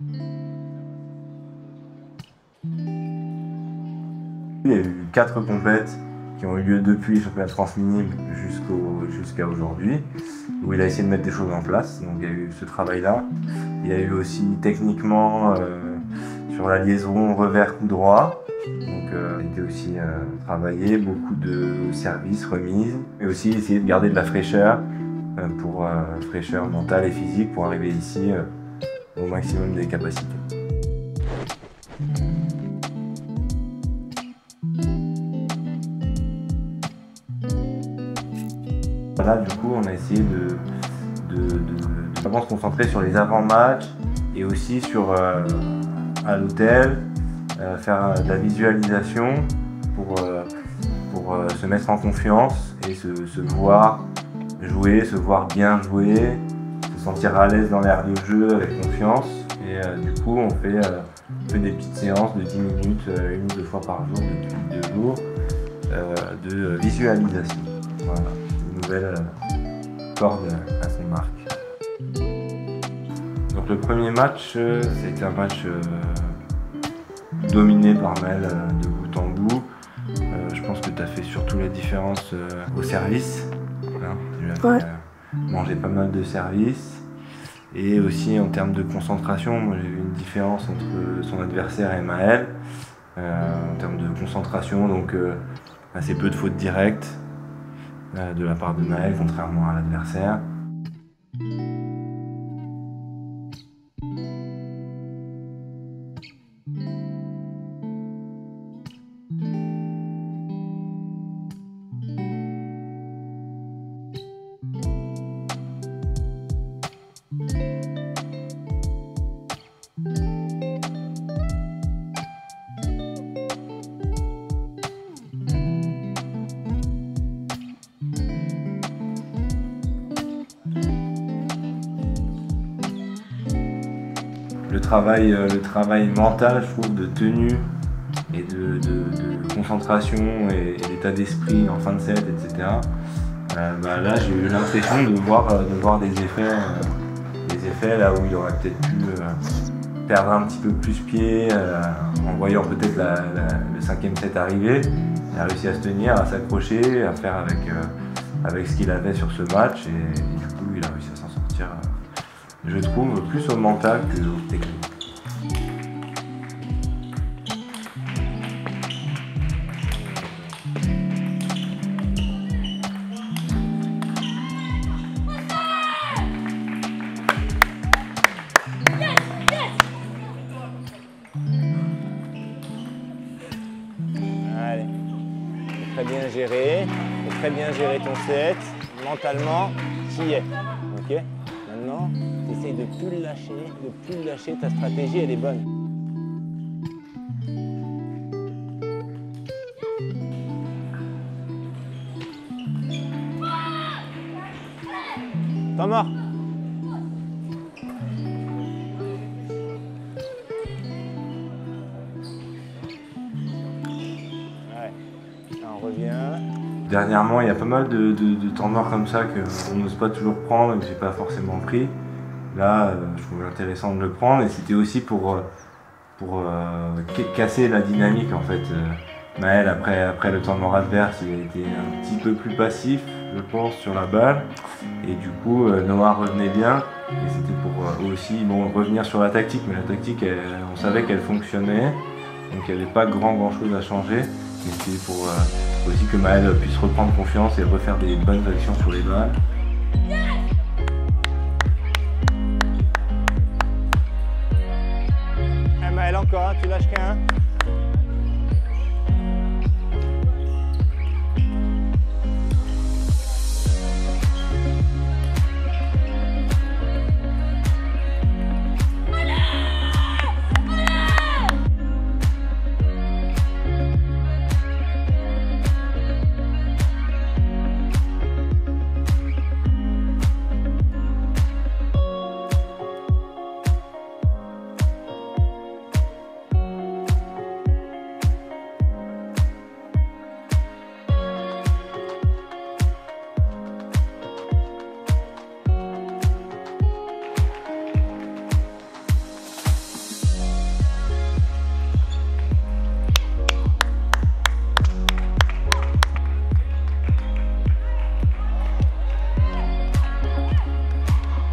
Il y a eu 4 compètes qui ont eu lieu depuis le championnat de France minime jusqu'à aujourd'hui, où il a essayé de mettre des choses en place. Donc il y a eu ce travail-là. Il y a eu aussi techniquement sur la liaison revers coup droit. Donc il a été aussi travaillé, beaucoup de services, remises, mais aussi essayer de garder de la fraîcheur, fraîcheur mentale et physique pour arriver ici au maximum des capacités. Là, du coup, on a essayé de vraiment se concentrer sur les avant-matchs et aussi sur à l'hôtel, faire de la visualisation pour se mettre en confiance et se voir jouer, se voir bien jouer, se sentir à l'aise dans l'air de jeu avec confiance. Et du coup, on fait des petites séances de 10 minutes, 1 ou 2 fois par jour depuis 2 jours de visualisation. Voilà. Nouvelle corde à son arc. Donc le premier match, c'était un match dominé par Maëlle de bout en bout. Je pense que tu as fait surtout la différence au service. Hein, tu as fait manger pas mal de services. Et aussi en termes de concentration, moi j'ai vu une différence entre son adversaire et Maëlle. En termes de concentration, donc assez peu de fautes directes de la part de Maëlle, contrairement à l'adversaire. Le travail mental, je trouve, de tenue et de concentration et d'état d'esprit en fin de set, etc. Là, j'ai eu l'impression de voir des effets là où il aurait peut-être pu perdre un petit peu plus pied en voyant peut-être le 5e set arriver. Il a réussi à se tenir, à s'accrocher, à faire avec ce qu'il avait sur ce match et du coup, il a réussi à s'en sortir. Je trouve plus au mental que au technique. Allez, très bien géré, très bien géré ton set, mentalement, tu y es. Ok. Maintenant, tu essayes de plus le lâcher, ta stratégie elle est bonne. Temps mort. Ouais, on revient. Dernièrement, il y a pas mal de temps morts comme ça qu'on n'ose pas toujours prendre et que j'ai pas forcément pris. Là, je trouvais intéressant de le prendre et c'était aussi pour casser la dynamique en fait. Maëlle, après le temps mort adverse, il a été un petit peu plus passif, je pense, sur la balle. Et du coup, Noah revenait bien. Et c'était pour aussi revenir sur la tactique. Mais la tactique, on savait qu'elle fonctionnait. Donc il n'y avait pas grand chose à changer. Mais c'était pour aussi que Maëlle puisse reprendre confiance et refaire des bonnes actions sur les balles. Maëlle encore, tu lâches qu'un.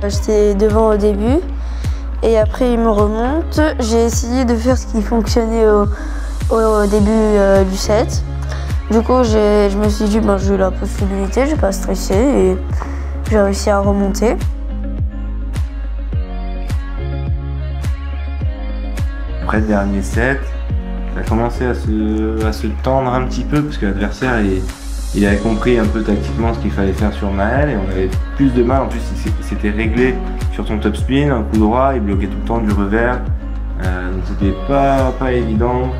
J'étais devant au début et après il me remonte. J'ai essayé de faire ce qui fonctionnait au début du set. Du coup, je me suis dit, j'ai eu la possibilité, je vais pas stresser et j'ai réussi à remonter. Après le dernier set, ça a commencé à se tendre un petit peu parce que l'adversaire il avait compris un peu tactiquement ce qu'il fallait faire sur Maël et on avait plus de mal. En plus, il s'était réglé sur son top spin, un coup droit, il bloquait tout le temps du revers. Donc c'était pas évident.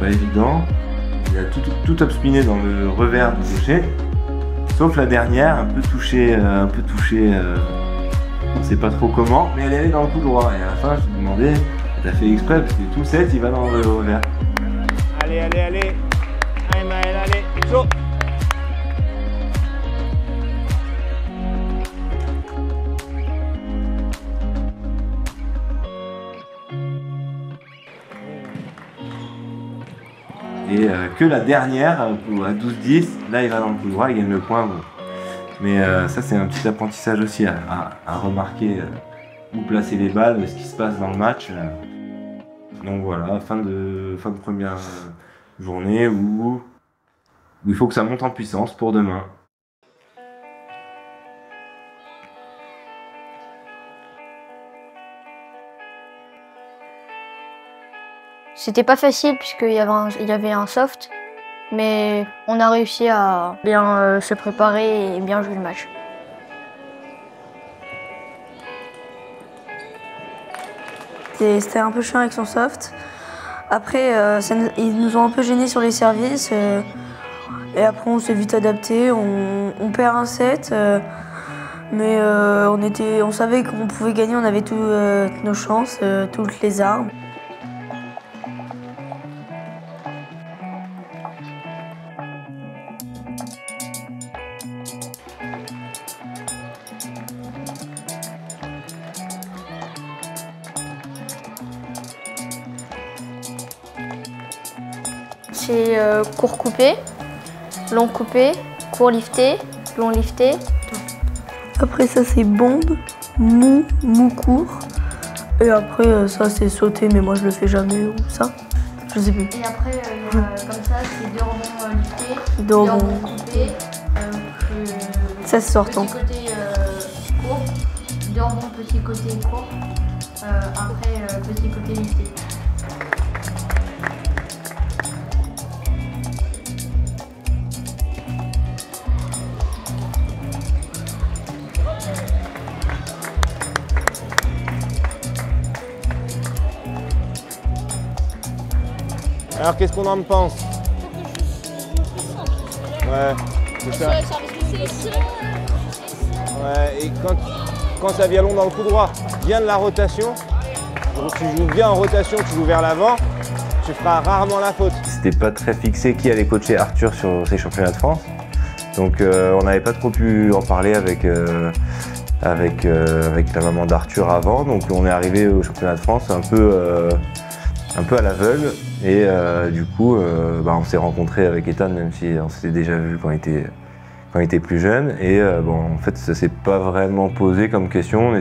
Il a tout top spiné dans le revers du gaucher. Sauf la dernière, un peu touchée, on sait pas trop comment, mais elle est allée dans le coup droit. Et à la fin, je me demandais, t'as fait exprès parce que tout le set il va dans le revers. Allez. Allez Maël, allez, chaud. Et que la dernière, à 12-10, là il va dans le coup droit, il gagne le point. Bon. Mais ça c'est un petit apprentissage aussi à remarquer où placer les balles, ce qui se passe dans le match. Donc voilà, fin de première journée où il faut que ça monte en puissance pour demain. C'était pas facile puisqu'il y avait un soft, mais on a réussi à bien se préparer et bien jouer le match. C'était un peu chiant avec son soft. Après, ils nous ont un peu gênés sur les services. Et après, on s'est vite adapté. On perd un set. Mais on savait qu'on pouvait gagner. On avait toutes nos chances, toutes les armes. C'est court coupé, long coupé, court lifté, long lifté. Après ça c'est bombe, mou court. Et après ça c'est sauté mais moi je le fais jamais ou ça. Je sais plus. Et après comme ça c'est deux rebonds liftés, deux rebonds coupés. Ça se sortant. Petit côté court, deux rebonds petit côté court. Après petit côté lifté. Alors qu'est-ce qu'on en pense? Ouais, c'est ça. Ouais, et quand ça vient long dans le coup droit, vient de la rotation. Donc tu joues bien en rotation, tu joues vers l'avant, tu feras rarement la faute. C'était pas très fixé qui allait coacher Arthur sur ces championnats de France. Donc on n'avait pas trop pu en parler avec la maman d'Arthur avant. Donc on est arrivé au championnat de France un peu à l'aveugle. Et du coup, on s'est rencontrés avec Ethan, même si on s'était déjà vu quand il était plus jeune. Et en fait, ça s'est pas vraiment posé comme question.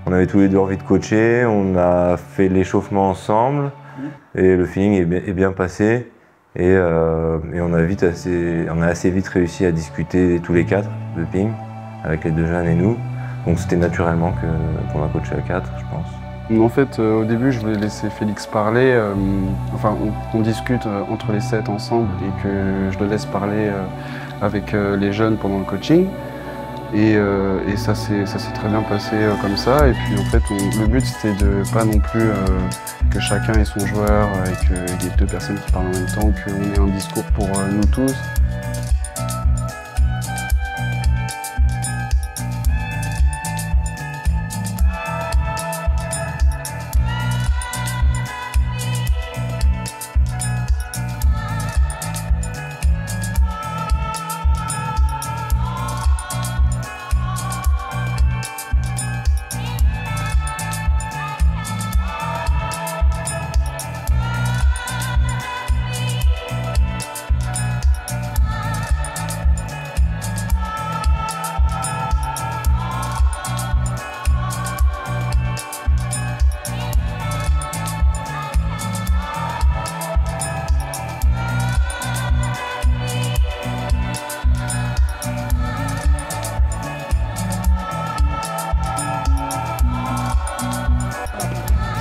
On avait tous les deux envie de coacher, on a fait l'échauffement ensemble et le feeling est bien passé. Et on a assez vite réussi à discuter tous les quatre de ping avec les deux jeunes et nous. Donc c'était naturellement qu'on a coaché à 4, je pense. En fait, au début, je voulais laisser Félix parler. On discute entre les sets ensemble et que je le laisse parler avec les jeunes pendant le coaching. Et ça s'est très bien passé comme ça. Et puis en fait, le but c'était de pas non plus que chacun ait son joueur et qu'il y ait deux personnes qui parlent en même temps, qu'on ait un discours pour nous tous.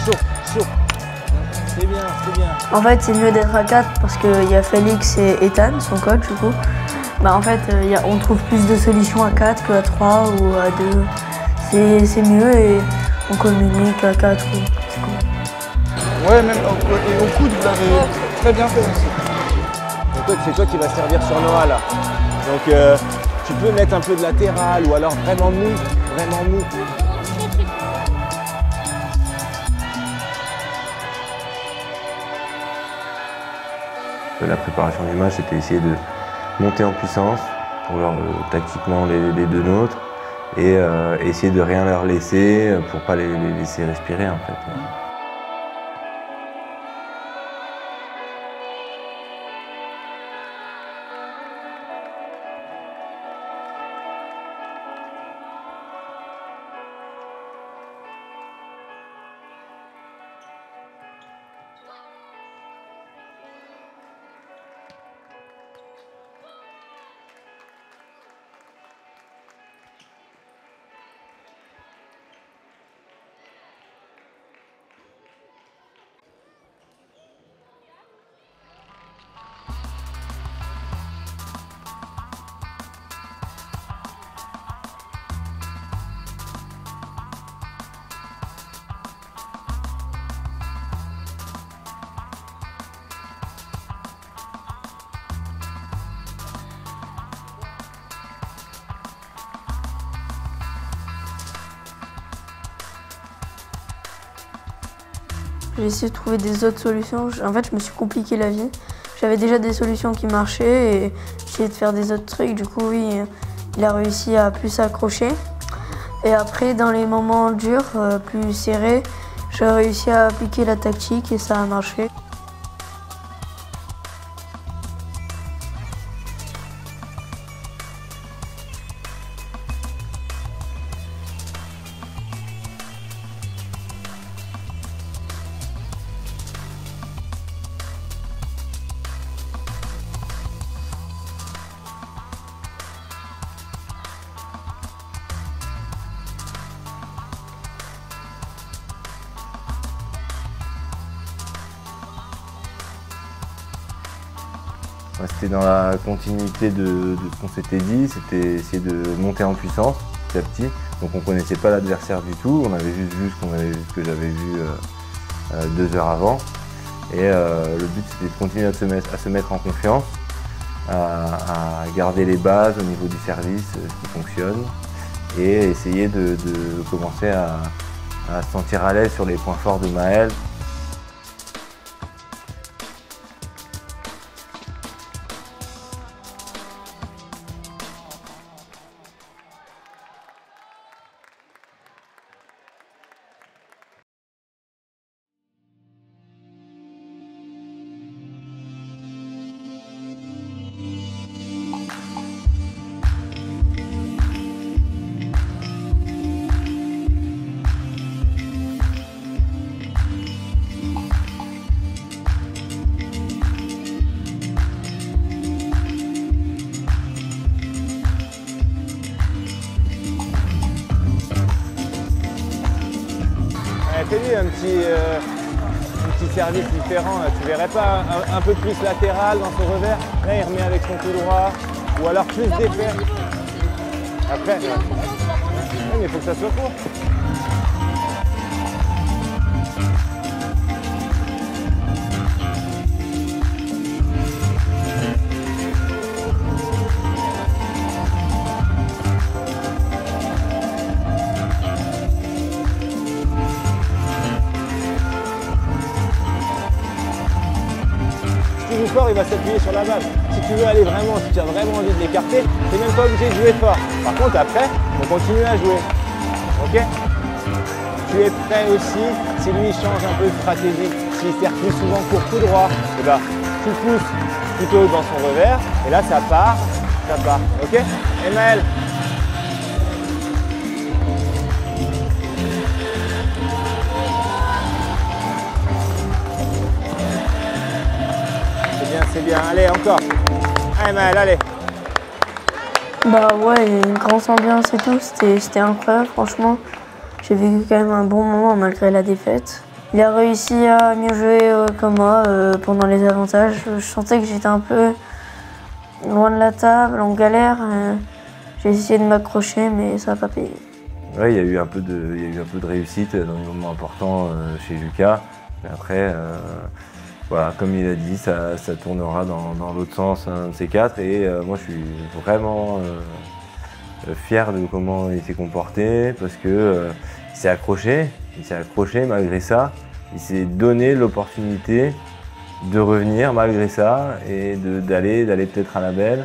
chaud. C'est bien, c'est bien. En fait, c'est mieux d'être à 4 parce qu'il y a Félix et Ethan, son coach du coup. Bah, en fait, on trouve plus de solutions à 4 qu'à 3 ou à 2. C'est mieux et on communique à 4. C'est cool. Ouais, même au coude, vous l'avez très bien fait aussi. Donc c'est toi qui vas servir sur Noah là. Donc tu peux mettre un peu de latéral ou alors vraiment mou, vraiment mou. La préparation du match, c'était essayer de monter en puissance pour leur tactiquement les deux nôtres et essayer de rien leur laisser pour pas les laisser respirer en fait. J'ai essayé de trouver des autres solutions. En fait, je me suis compliqué la vie. J'avais déjà des solutions qui marchaient et j'essayais de faire des autres trucs. Du coup, oui, il a réussi à plus s'accrocher. Et après, dans les moments durs, plus serrés, j'ai réussi à appliquer la tactique et ça a marché. C'était dans la continuité de ce qu'on s'était dit, c'était essayer de monter en puissance petit à petit. Donc on ne connaissait pas l'adversaire du tout, on avait juste vu ce que j'avais vu 2 heures avant. Et le but c'était de continuer à se mettre en confiance, à garder les bases au niveau du service qui fonctionne et essayer de commencer à se sentir à l'aise sur les points forts de Maël. Fais-lui un petit service différent, tu verrais pas un peu plus latéral dans son revers. Là il remet avec son coup droit ou alors plus d'effet. Après, ouais. Oui, mais il faut que ça soit court. Si tu joues fort, il va s'appuyer sur la balle. Si tu veux aller vraiment, si tu as vraiment envie de l'écarter, tu n'es même pas obligé de jouer fort. Par contre, après, on continue à jouer. Ok? Tu es prêt aussi, si lui change un peu de stratégie, s'il sert plus souvent pour coup droit, et ben, tu pousses plutôt dans son revers, et là ça part. Ok? Et Maël? C'est bien, allez, encore. Allez, Maël, allez. Bah ouais, il y a une grosse ambiance et tout, c'était incroyable franchement. J'ai vécu quand même un bon moment malgré la défaite. Il a réussi à mieux jouer que moi pendant les avantages. Je sentais que j'étais un peu loin de la table, en galère. J'ai essayé de m'accrocher, mais ça n'a pas payé. Ouais, il y a eu un peu de réussite dans les moments importants chez Lucas. Mais après, voilà, comme il a dit, ça tournera dans l'autre sens, un de ces quatre. Et moi, je suis vraiment fier de comment il s'est comporté parce que il s'est accroché malgré ça. Il s'est donné l'opportunité de revenir malgré ça et d'aller peut-être à la belle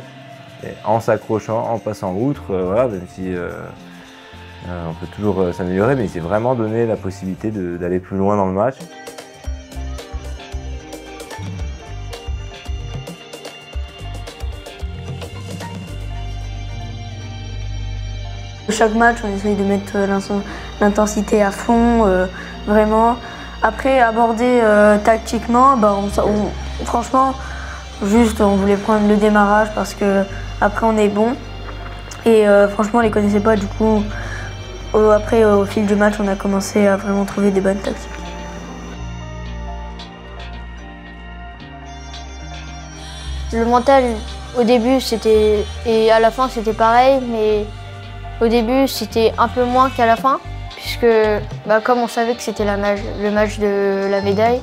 en s'accrochant, en passant outre, voilà, même si on peut toujours s'améliorer, mais il s'est vraiment donné la possibilité d'aller plus loin dans le match. Chaque match, on essaye de mettre l'intensité à fond, vraiment. Après, aborder tactiquement, franchement, juste on voulait prendre le démarrage parce que après on est bon. Et franchement, on les connaissait pas, du coup, après au fil du match, on a commencé à vraiment trouver des bonnes tactiques. Le mental, au début, c'était et à la fin, c'était pareil, mais au début, c'était un peu moins qu'à la fin, puisque comme on savait que c'était le match de la médaille,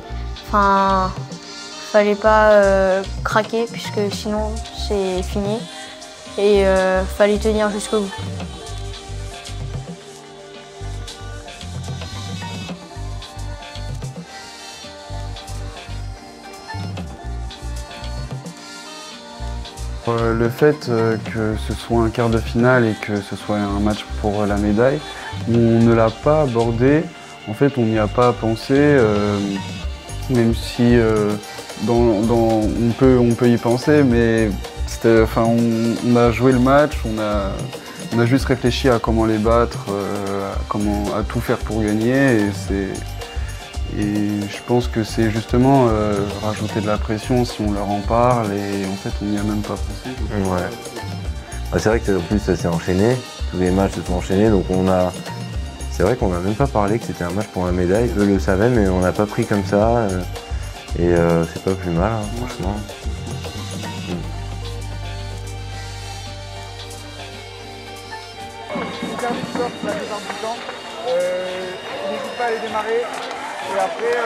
enfin, fallait pas craquer, puisque sinon c'est fini, et fallait tenir jusqu'au bout. Le fait que ce soit un quart de finale et que ce soit un match pour la médaille, on ne l'a pas abordé. En fait, on n'y a pas pensé, même si on peut y penser, mais on a joué le match, on a juste réfléchi à comment les battre, à tout faire pour gagner. Et je pense que c'est justement rajouter de la pression si on leur en parle et en fait on n'y a même pas pensé. Ouais. C'est vrai que en plus ça s'est enchaîné, tous les matchs se sont enchaînés, donc c'est vrai qu'on n'a même pas parlé que c'était un match pour la médaille. Eux le savaient, mais on n'a pas pris comme ça et c'est pas plus mal, hein, franchement. N'hésite pas à les démarrer. Et après,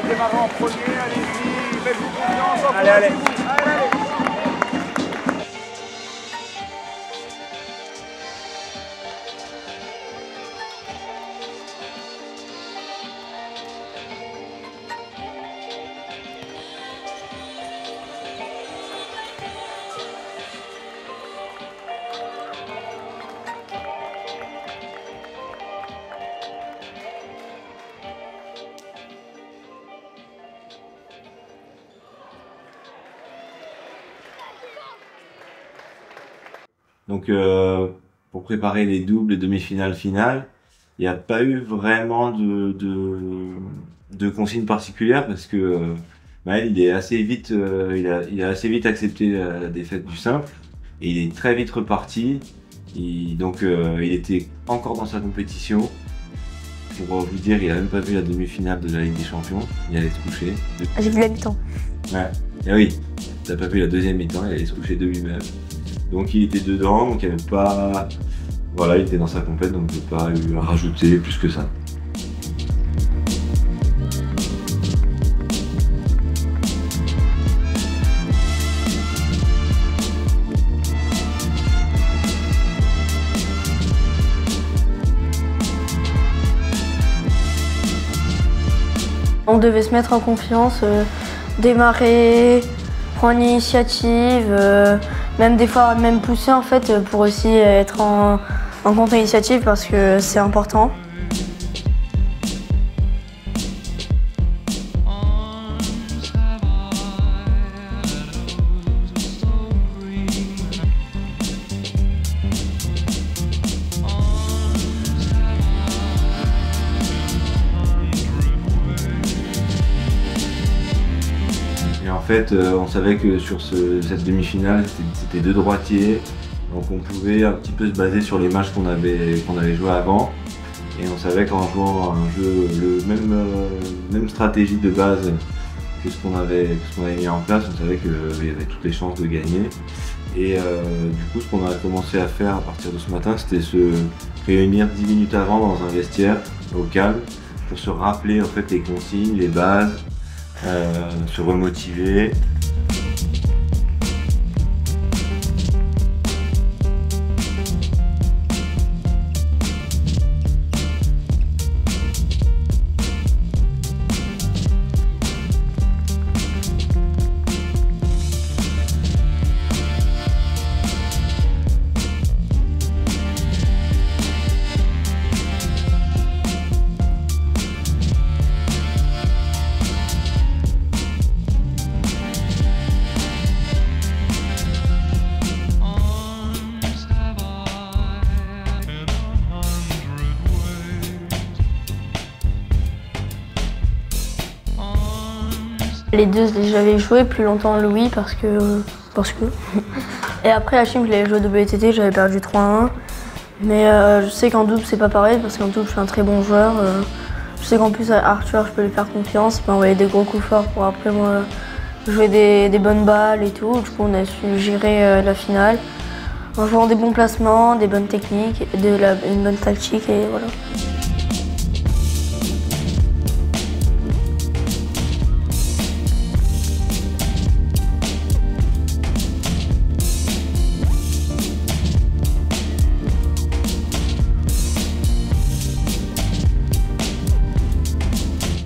démarrer en premier, allez-y, faites-vous confiance. Allez. Donc pour préparer les doubles et demi-finales finales, il n'y a pas eu vraiment de consignes particulières parce que Maël il est assez vite, il a assez vite accepté la défaite du simple et il est très vite reparti. Donc il était encore dans sa compétition. Pour vous dire, il a même pas vu la demi-finale de la Ligue des Champions. Il allait se coucher. J'ai vu la mi-temps. Ouais. Et oui, t'as pas vu la deuxième mi-temps, il allait se coucher de lui-même. Donc il était dedans, donc il n'y avait pas... Voilà, il était dans sa compète, donc il n'y a pas eu à rajouter plus que ça. On devait se mettre en confiance, démarrer, prendre l'initiative, même des fois même pousser en fait pour aussi être en contre-initiative parce que c'est important. En fait, on savait que sur cette demi-finale, c'était deux droitiers, donc on pouvait un petit peu se baser sur les matchs qu'on avait joués avant. Et on savait qu'en jouant un jeu, même stratégie de base que ce qu'on avait mis en place, on savait qu'il y avait toutes les chances de gagner. Et du coup, ce qu'on a commencé à faire à partir de ce matin, c'était se réunir 10 minutes avant dans un vestiaire au calme pour se rappeler en fait les consignes, les bases, se remotiver. Les deux, j'avais joué plus longtemps Louis parce que. Et après Hachim, je l'avais joué WTT, j'avais perdu 3-1. Mais je sais qu'en double, c'est pas pareil parce qu'en double, je suis un très bon joueur. Je sais qu'en plus, à Arthur, je peux lui faire confiance, il peut envoyer des gros coups forts pour après moi jouer des bonnes balles et tout. Du coup, on a su gérer la finale en jouant des bons placements, des bonnes techniques, une bonne tactique et voilà.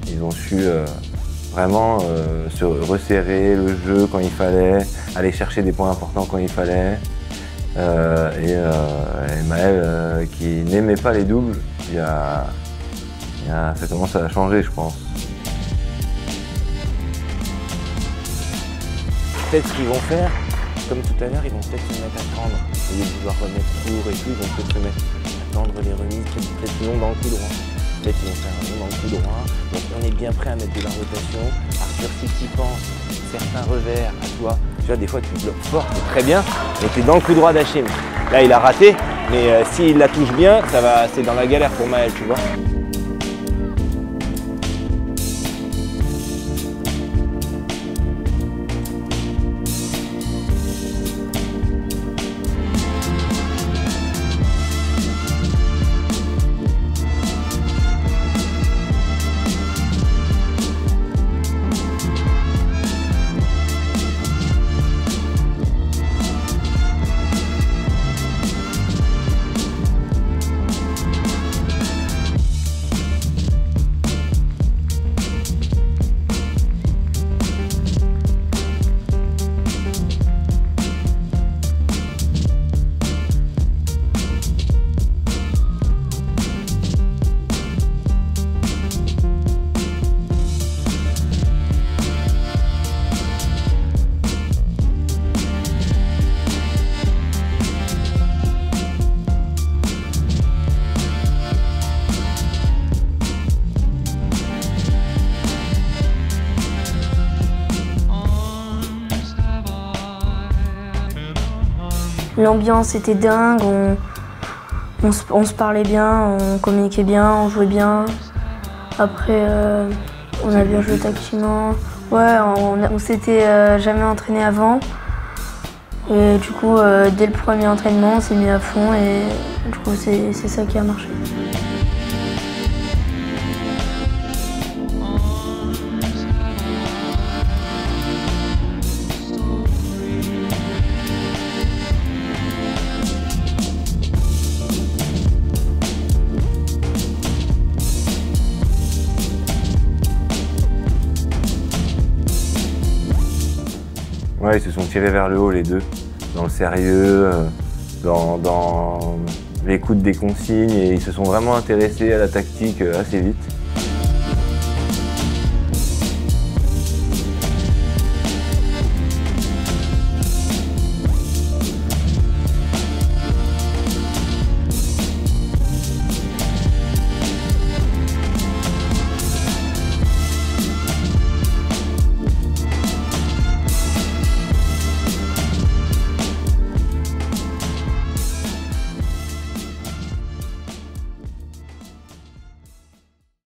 Ils ont su vraiment se resserrer le jeu quand il fallait, aller chercher des points importants quand il fallait. Et Maël, qui n'aimait pas les doubles, ça commence à changer, je pense. Peut-être ce qu'ils vont faire, comme tout à l'heure, ils vont peut-être se mettre à tendre. Au lieu de vouloir remettre court et tout, ils vont peut-être se mettre à tendre les remises, peut-être long dans le coup droit. Peut-être qu'ils vont faire un long dans le coup droit. Donc on est bien prêt à mettre de la rotation. Arthur, si tu penses, certains revers à toi, tu vois, des fois tu bloques fort, c'est très bien, mais tu es dans le coup droit d'Hachim. Là, il a raté, mais s'il la touche bien, c'est dans la galère pour Maël, tu vois. L'ambiance était dingue, on se parlait bien, on communiquait bien, on jouait bien. Après, on a bien joué tactiquement. Ouais, on s'était jamais entraîné avant. Et du coup, dès le premier entraînement, on s'est mis à fond et du coup, c'est ça qui a marché. Ouais, ils se sont tirés vers le haut les deux, dans le sérieux, dans l'écoute des consignes, et ils se sont vraiment intéressés à la tactique assez vite.